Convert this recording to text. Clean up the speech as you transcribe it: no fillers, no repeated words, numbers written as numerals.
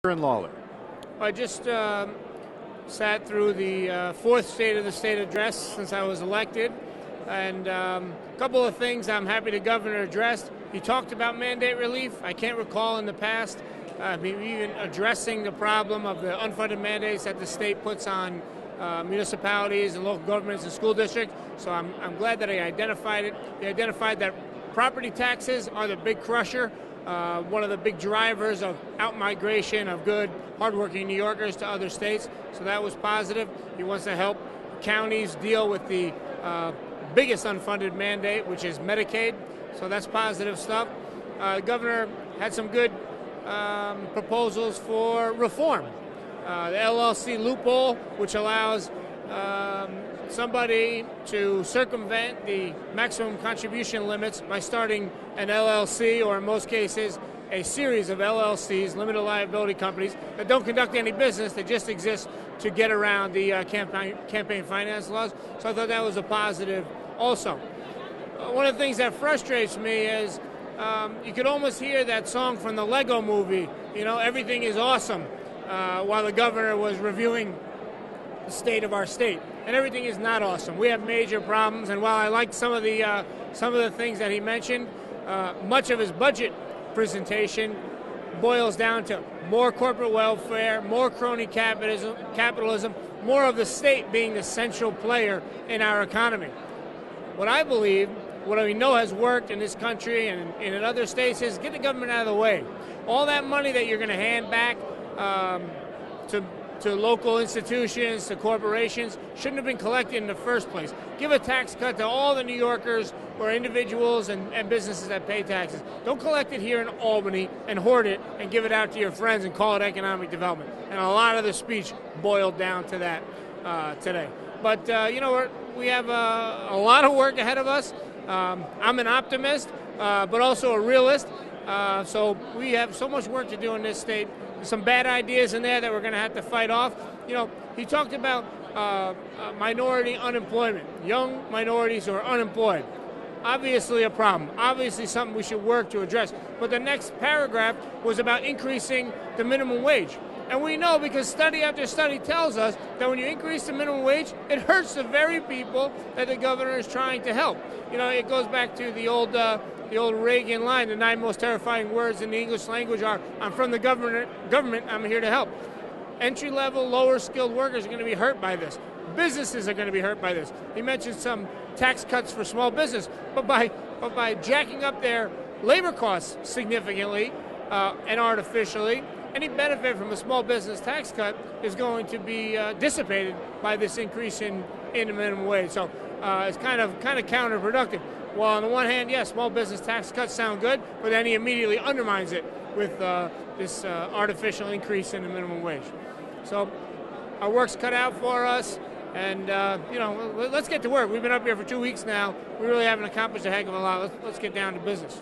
In Lalor. I just sat through the fourth State of the State address since I was elected, and a couple of things I'm happy the governor addressed. He talked about mandate relief. I can't recall in the past even addressing the problem of the unfunded mandates that the state puts on municipalities and local governments and school districts. So I'm glad that he identified it. He identified that property taxes are the big crusher. One of the big drivers of out-migration of good, hardworking New Yorkers to other states. So that was positive. He wants to help counties deal with the biggest unfunded mandate, which is Medicaid. So that's positive stuff. The governor had some good proposals for reform. The LLC loophole, which allows somebody to circumvent the maximum contribution limits by starting an LLC, or in most cases, a series of LLCs, limited liability companies, that don't conduct any business, that just exist to get around the campaign finance laws. So I thought that was a positive also. One of the things that frustrates me is you could almost hear that song from the Lego movie, you know, everything is awesome, while the governor was reviewing the state of our state, and everything is not awesome. We have major problems, and while I liked some of the things that he mentioned, much of his budget presentation boils down to more corporate welfare, more crony capitalism, more of the state being the central player in our economy. What I believe, what we know has worked in this country and in other states, is get the government out of the way. All that money that you're going to hand back to local institutions, to corporations, shouldn't have been collected in the first place. Give a tax cut to all the New Yorkers or individuals and businesses that pay taxes. Don't collect it here in Albany and hoard it and give it out to your friends and call it economic development. And a lot of the speech boiled down to that today. But, you know, we have a lot of work ahead of us. I'm an optimist, but also a realist. So we have so much work to do in this state. Some bad ideas in there that we're going to have to fight off. You know, he talked about minority unemployment, young minorities who are unemployed. Obviously a problem, obviously something we should work to address. But the next paragraph was about increasing the minimum wage. And we know, because study after study tells us, that when you increase the minimum wage, it hurts the very people that the governor is trying to help. You know, it goes back to the old Reagan line, the 9 most terrifying words in the English language are, I'm from the government, I'm here to help. Entry-level, lower-skilled workers are going to be hurt by this. Businesses are going to be hurt by this. He mentioned some tax cuts for small business, but by jacking up their labor costs significantly and artificially, any benefit from a small business tax cut is going to be dissipated by this increase in the minimum wage. So it's kind of counterproductive. Well, on the one hand, yes, small business tax cuts sound good, but then he immediately undermines it with this artificial increase in the minimum wage. So our work's cut out for us, and you know, let's get to work. We've been up here for 2 weeks now. We really haven't accomplished a heck of a lot. Let's get down to business.